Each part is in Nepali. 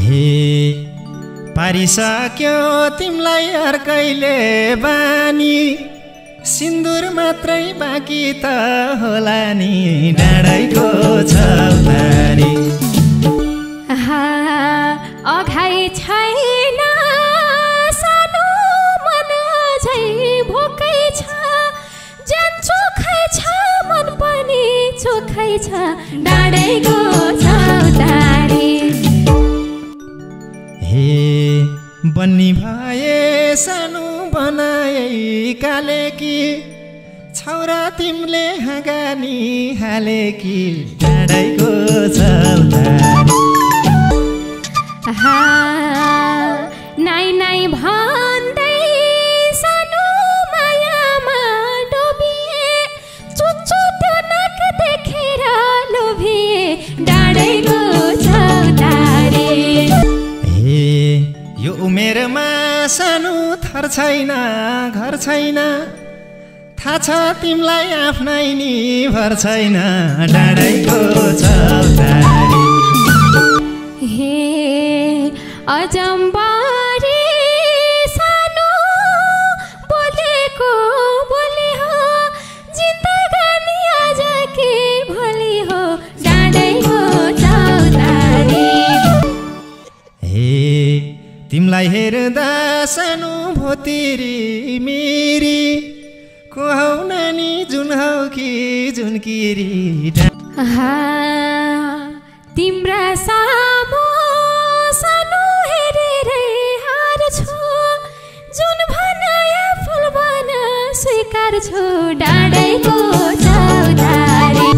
हे पारिसक्यो तिमलाई अर्कैले बानी सिन्दुर मात्रै बाँकी त होला नि डाँडैको छौतारी अघाइ छैन सानो मन झै भोकै छ ज्यान चोखै छ मन पनि चोखै छ डाँडैको छौतारी हे बन्नी भए सानो बनाए काले कि छौरा तिमीले हाँगानी हाले कि डाँडैको छौतारी नाइ नाइ भन्दै सानो मायामा डोबिए चुच्चो त्यो नाक देखेर लोभिए डाँडैको छौतारी हे यो उमेरमा सानो थर छैन घर छैन थाहा छ तिमीलाई आफ्नै नि भर छैन डाँडैको छौतारी हे अजम्बारी सानो बोलेको बोली हो जिन्दगानी आज के भोलि हो डाँडैको छौतारी हे तिमीलाई हेर्दा सानो भोतिरी मेरी को हौ नानी जुन हौ कि जुनकिरी तिम्रा सामु सानो हेरेरै हार्छु जुन भनाया फुल बन स्वीकार्छु डाँडैको छौतारी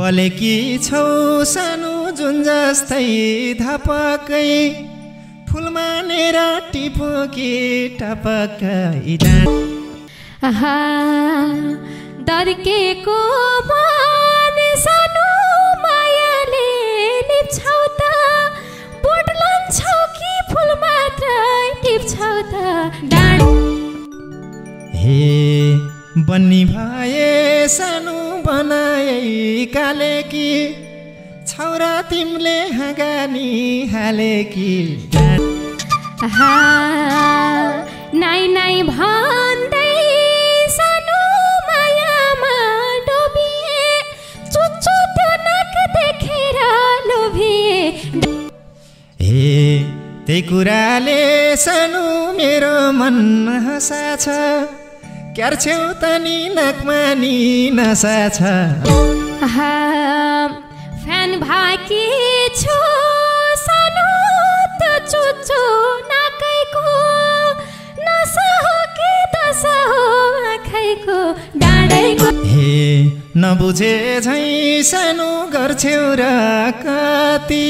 बलेकी छौ सानो जुन जस्तै धपकै फुल मानेर टिपोकी टपकै दर्केको मन सानो मायाले लिप्छौ त बोट लान्छौ कि फुल मात्रै टिप्छौ त हे बन्नी भए सानो बनाए काले कि छौरा तिमीले हाँगानी हाले कि नाइ नाइ भन्दै सानो मायामा डोबिए चुच्चो त्यो नाक देखेर लोभिए हे त्यही कुराले सानो मेरो मनमा हँसा छ क्यार्छौ त नि नाकमा नि नसा छ फ्यान भाकी छु सानो त चुच्चो नाकैको नसा हो कि दशा हो आँखैको डाँडैको हे नबुझे झै सानो गर्छौ र कति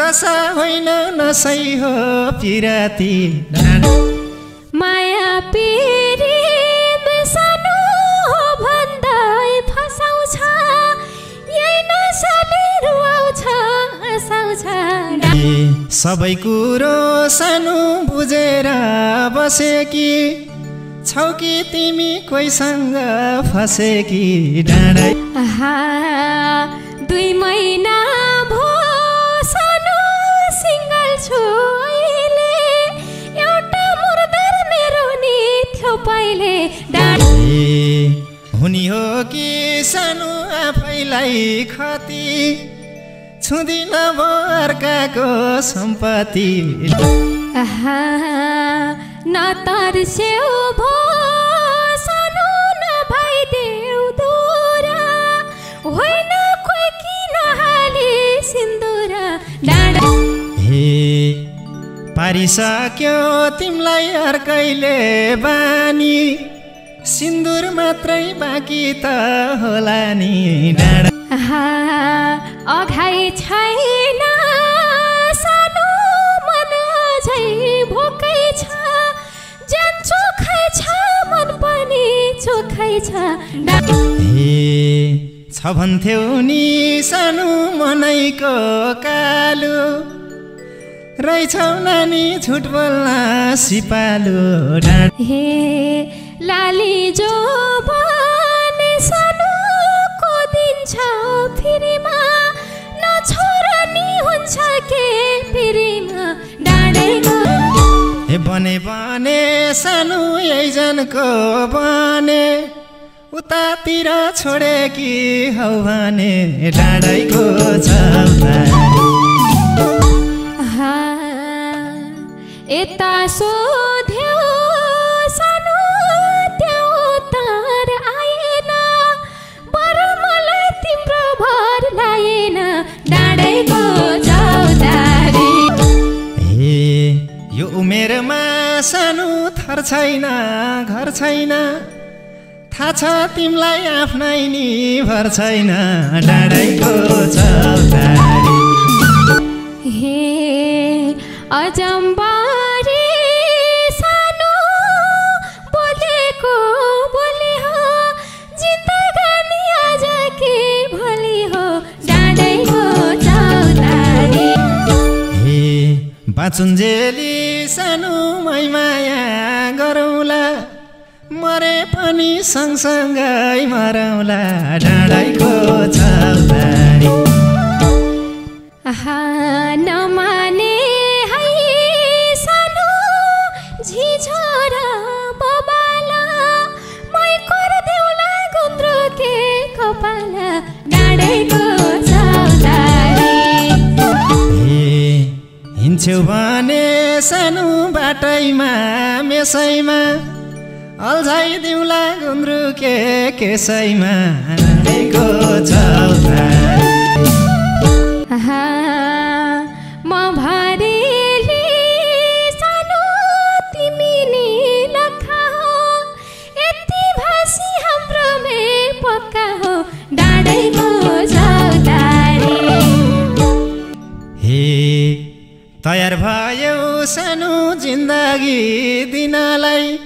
दशा होइन नसै हो पिराती माया पिरिम सानो हो भन्दै फसाउँछ यही नसाले रुवाउँछ हँसाउँछ सबै कुरो सानो बुझेर बसेकी छौ कि तिमी कोहीसँग फसेकी डाँडै 2 महिना भो सानो सिङ्गल छु अहिले एउटा मुर्दर मेरो नि थियो पहिले हुनी हो कि सानो आफैलाई खती छुँदिन भो अर्काको सम्पत्ति नतर्स्यौ भो सानो नभइदेऊ दूर होइन कोही किन हाले सिन्दुर डाँडा हे पारिसक्यो तिमीलाई अर्कैले बानी सिन्दुर मात्रै बाँकी त होला नि डाँडा अघाइ छैन सानो मन झै भोकै छ ज्यान चोखै छ मन पनि चोखै छ हे छ भन्थ्यौ नि सानो मनैको कालो रहेछौ नानी झुट बोल्न सिपालु हे लाली जो भने सानोको दिन छ फेरिमा नछोरा नि हुन्छ के बने बने सानो यैजनको बने उतातिर छोडे कि हौ भने डाँडैको चौतारी यता सोध्यो सानो त्यो तार आएन बरु मलाई तिम्रो भर लाएन डाँडैको चौतारी यो उमेरमा सानो थर छैन घर छैन थाहा छ तिमीलाई आफ्नै नि भर छैन डाँडैको चौतारी हे अजम्बारी सानो बोलेको बोली हो जिन्दगानी आज के भोलि हो डाँडैको चौतारी हे बाँचुन्जेली सानो माया गरौँला मरे पनि सँगसँगै मरौँला डाँडैको चौतारी नमाने है सानो झिझोरा बबाला मै करदेऊला गुन्द्रुके कपाला डाँडैको चौतारी हिँड्छौ भने सानो बाटैमा मेसैमा अल्झाइदिउँला गुन्द्रुके केसैमा डाँडैको चौतारी म भरेली सानो तिमी नि लखा हो यति भाषी हाम्रो मे पक्का हो डाँडैको चौतारी हे तयार भयौ सानो जिन्दगी दिनलाई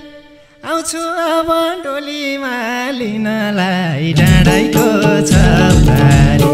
आउँछु अब डोलीमा लिनलाई डाँडैको चौतारी